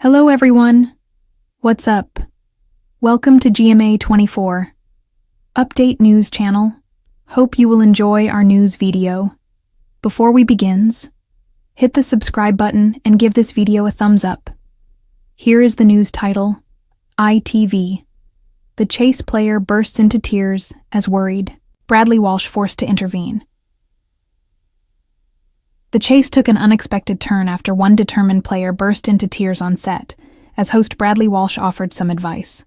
Hello everyone. What's up? Welcome to GMA 24 Update News Channel. Hope you will enjoy our news video. Before we begins, hit the subscribe button and give this video a thumbs up. Here is the news title. ITV. The chase player bursts into tears as worried. Bradley Walsh forced to intervene. The chase took an unexpected turn after one determined player burst into tears on set, as host Bradley Walsh offered some advice.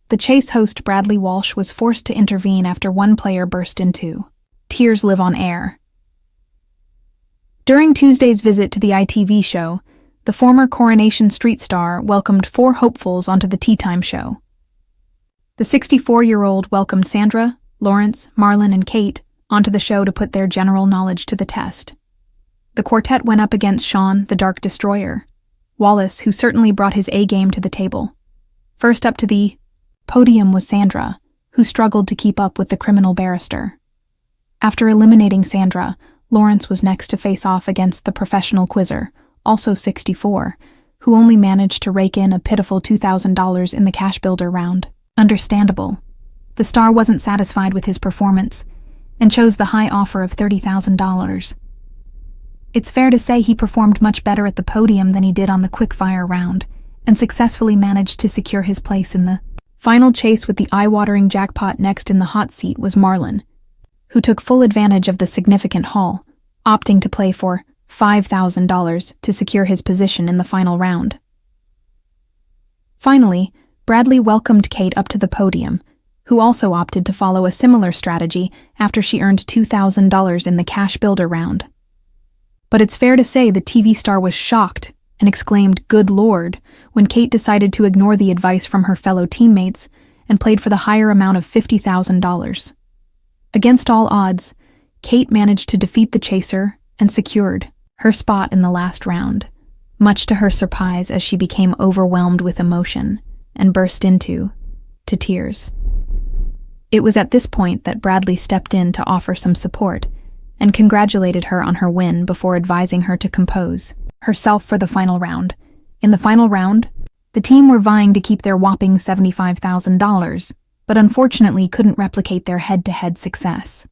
The chase host Bradley Walsh was forced to intervene after one player burst into tears live on air. During Tuesday's visit to the ITV show, the former Coronation Street star welcomed 4 hopefuls onto the Tea Time show. The 64-year-old welcomed Sandra, Lawrence, Marlon, and Kate onto the show to put their general knowledge to the test. The quartet went up against Sean, the Dark Destroyer, Wallace, who certainly brought his A-game to the table. First up to the podium was Sandra, who struggled to keep up with the criminal barrister. After eliminating Sandra, Lawrence was next to face off against the professional quizzer, also 64, who only managed to rake in a pitiful $2,000 in the cash builder round. Understandable. The star wasn't satisfied with his performance and chose the high offer of $30,000. It's fair to say he performed much better at the podium than he did on the quickfire round, and successfully managed to secure his place in the final chase with the eye-watering jackpot. Next in the hot seat was Marlon, who took full advantage of the significant haul, opting to play for $5,000 to secure his position in the final round. Finally, Bradley welcomed Kate up to the podium, who also opted to follow a similar strategy after she earned $2,000 in the cash builder round. But it's fair to say the TV star was shocked and exclaimed, "Good Lord," when Kate decided to ignore the advice from her fellow teammates and played for the higher amount of $50,000. Against all odds, Kate managed to defeat the chaser and secured her spot in the last round, much to her surprise as she became overwhelmed with emotion and burst into tears. It was at this point that Bradley stepped in to offer some support and congratulated her on her win before advising her to compose herself for the final round. In the final round, the team were vying to keep their whopping $75,000, but unfortunately couldn't replicate their head-to-head success.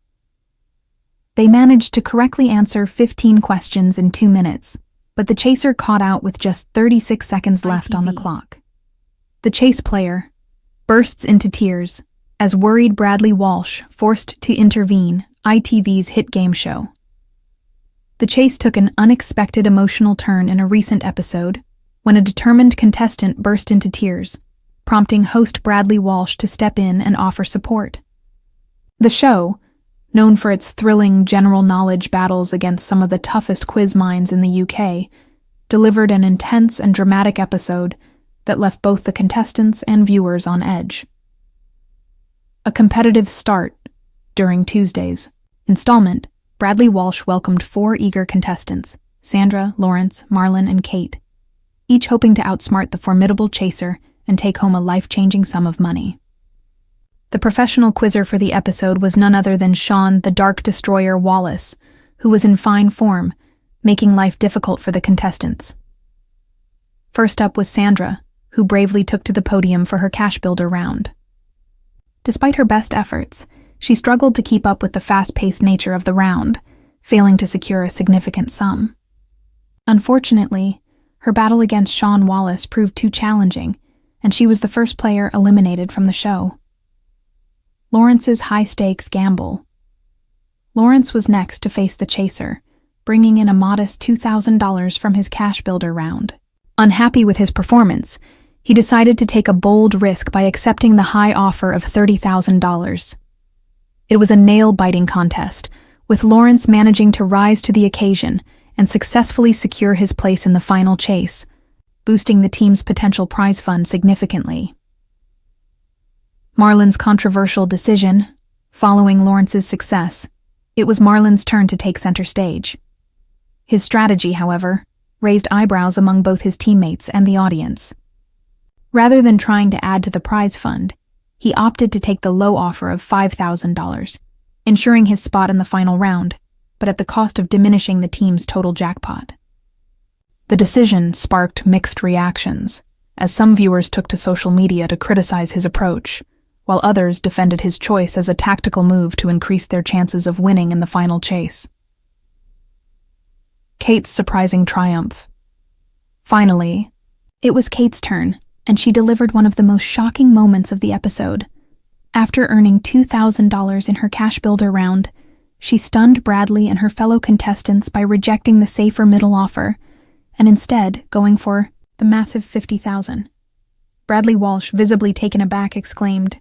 They managed to correctly answer 15 questions in 2 minutes, but the chaser caught out with just 36 seconds left on the clock. The chase player bursts into tears as worried Bradley Walsh forced to intervene, ITV's hit game show. The chase took an unexpected emotional turn in a recent episode when a determined contestant burst into tears, prompting host Bradley Walsh to step in and offer support. The show, known for its thrilling general knowledge battles against some of the toughest quiz minds in the UK, delivered an intense and dramatic episode that left both the contestants and viewers on edge. A competitive start during Tuesday's installment, Bradley Walsh welcomed 4 eager contestants, Sandra, Lawrence, Marlon, and Kate, each hoping to outsmart the formidable chaser and take home a life-changing sum of money. The professional quizzer for the episode was none other than Sean, the Dark Destroyer Wallace, who was in fine form, making life difficult for the contestants. First up was Sandra, who bravely took to the podium for her cash builder round. Despite her best efforts, she struggled to keep up with the fast-paced nature of the round, failing to secure a significant sum. Unfortunately, her battle against Sean Wallace proved too challenging, and she was the first player eliminated from the show. Lawrence's high-stakes gamble. Lawrence was next to face the chaser, bringing in a modest $2,000 from his cash builder round. Unhappy with his performance, he decided to take a bold risk by accepting the high offer of $30,000. It was a nail-biting contest, with Lawrence managing to rise to the occasion and successfully secure his place in the final chase, boosting the team's potential prize fund significantly. Marlon's controversial decision. Following Lawrence's success, it was Marlon's turn to take center stage. His strategy, however, raised eyebrows among both his teammates and the audience. Rather than trying to add to the prize fund, he opted to take the low offer of $5,000, ensuring his spot in the final round, but at the cost of diminishing the team's total jackpot. The decision sparked mixed reactions, as some viewers took to social media to criticize his approach, while others defended his choice as a tactical move to increase their chances of winning in the final chase. Kate's surprising triumph. Finally, it was Kate's turn, and she delivered one of the most shocking moments of the episode. After earning $2,000 in her cash builder round, she stunned Bradley and her fellow contestants by rejecting the safer middle offer, and instead going for the massive $50,000. Bradley Walsh, visibly taken aback, exclaimed,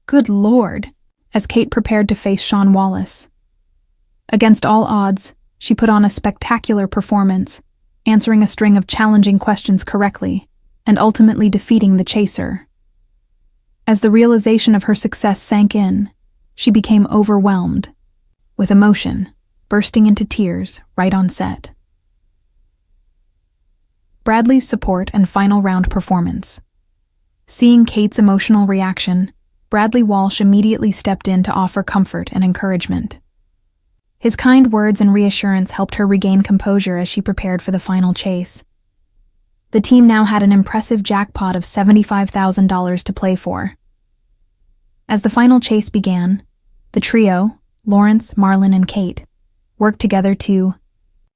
"Good Lord," as Kate prepared to face Sean Wallace. Against all odds, she put on a spectacular performance, answering a string of challenging questions correctly, and ultimately defeating the chaser. As the realization of her success sank in, she became overwhelmed, with emotion, bursting into tears right on set. Bradley's support and final round performance. Seeing Kate's emotional reaction, Bradley Walsh immediately stepped in to offer comfort and encouragement. His kind words and reassurance helped her regain composure as she prepared for the final chase. The team now had an impressive jackpot of $75,000 to play for. As the final chase began, the trio, Lawrence, Marlon, and Kate, worked together to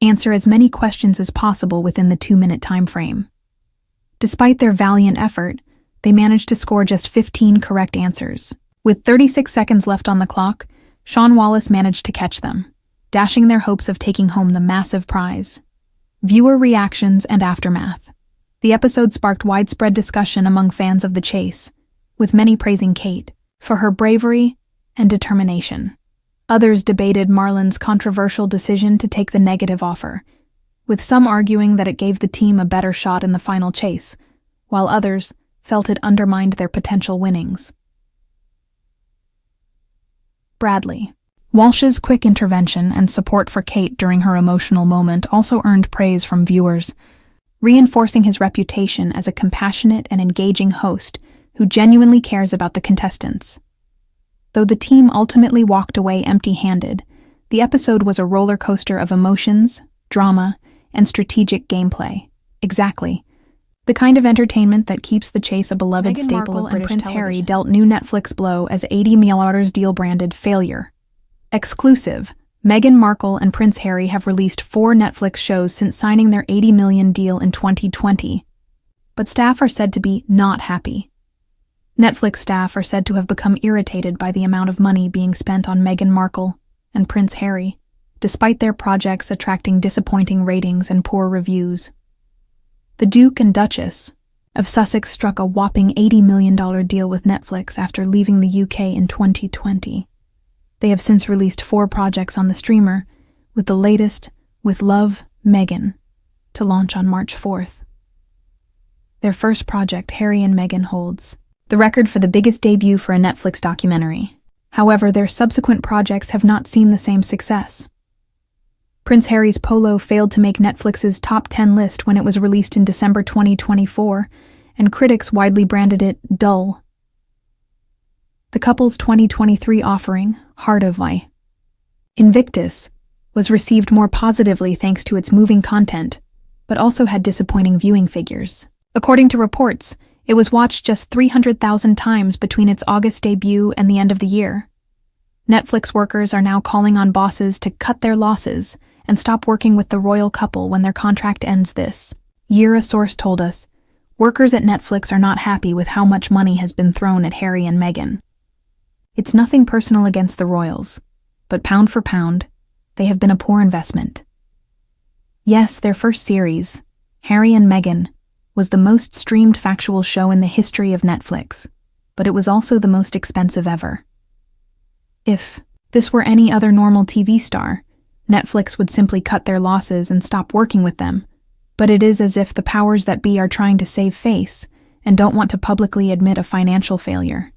answer as many questions as possible within the 2-minute time frame. Despite their valiant effort, they managed to score just 15 correct answers. With 36 seconds left on the clock, Sean Wallace managed to catch them, dashing their hopes of taking home the massive prize. Viewer reactions and aftermath. The episode sparked widespread discussion among fans of the chase, with many praising Kate for her bravery and determination. Others debated Marlon's controversial decision to take the negative offer, with some arguing that it gave the team a better shot in the final chase, while others felt it undermined their potential winnings. Bradley. Walsh's quick intervention and support for Kate during her emotional moment also earned praise from viewers, reinforcing his reputation as a compassionate and engaging host who genuinely cares about the contestants. Though the team ultimately walked away empty-handed, the episode was a roller coaster of emotions, drama, and strategic gameplay. Exactly. The kind of entertainment that keeps the chase a beloved staple of British television. Prince Harry dealt new Netflix blow as $80 million deal branded failure. Exclusive. Meghan Markle and Prince Harry have released 4 Netflix shows since signing their $80 million deal in 2020. But staff are said to be not happy. Netflix staff are said to have become irritated by the amount of money being spent on Meghan Markle and Prince Harry, despite their projects attracting disappointing ratings and poor reviews. The Duke and Duchess of Sussex struck a whopping $80 million deal with Netflix after leaving the UK in 2020. They have since released 4 projects on the streamer, with the latest, With Love, Meghan, to launch on March 4th. Their first project, Harry and Meghan, holds the record for the biggest debut for a Netflix documentary. However, their subsequent projects have not seen the same success. Prince Harry's Polo failed to make Netflix's top 10 list when it was released in December 2024, and critics widely branded it dull. The couple's 2023 offering, Heart of Light Invictus, was received more positively thanks to its moving content, but also had disappointing viewing figures. According to reports, it was watched just 300,000 times between its August debut and the end of the year. Netflix workers are now calling on bosses to cut their losses and stop working with the royal couple when their contract ends this year, a source told us. Workers at Netflix are not happy with how much money has been thrown at Harry and Meghan. It's nothing personal against the royals, but pound for pound, they have been a poor investment. Yes, their first series, Harry and Meghan, was the most streamed factual show in the history of Netflix, but it was also the most expensive ever. If this were any other normal TV star, Netflix would simply cut their losses and stop working with them, but it is as if the powers that be are trying to save face and don't want to publicly admit a financial failure.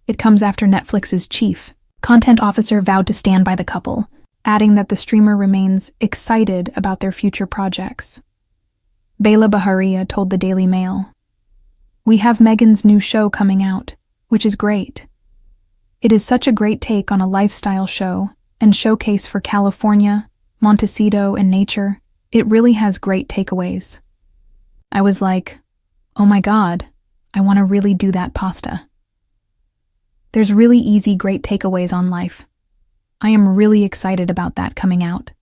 It comes after Netflix's chief content officer vowed to stand by the couple, adding that the streamer remains excited about their future projects. Bela Baharia told the Daily Mail, "We have Meghan's new show coming out, which is great. It is such a great take on a lifestyle show and showcase for California, Montecito, and nature. It really has great takeaways. I was like, oh my God, I want to really do that pasta. There's really easy, great takeaways on life. I am really excited about that coming out.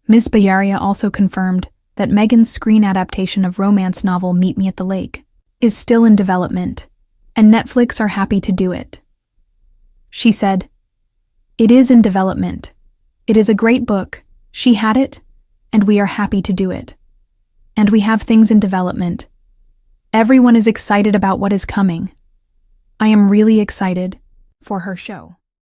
Ms. Bayaria also confirmed that Megan's screen adaptation of romance novel Meet Me at the Lake is still in development, and Netflix are happy to do it. She said, "It is in development. It is a great book. She had it, and we are happy to do it. And we have things in development. Everyone is excited about what is coming. I am really excited for her show."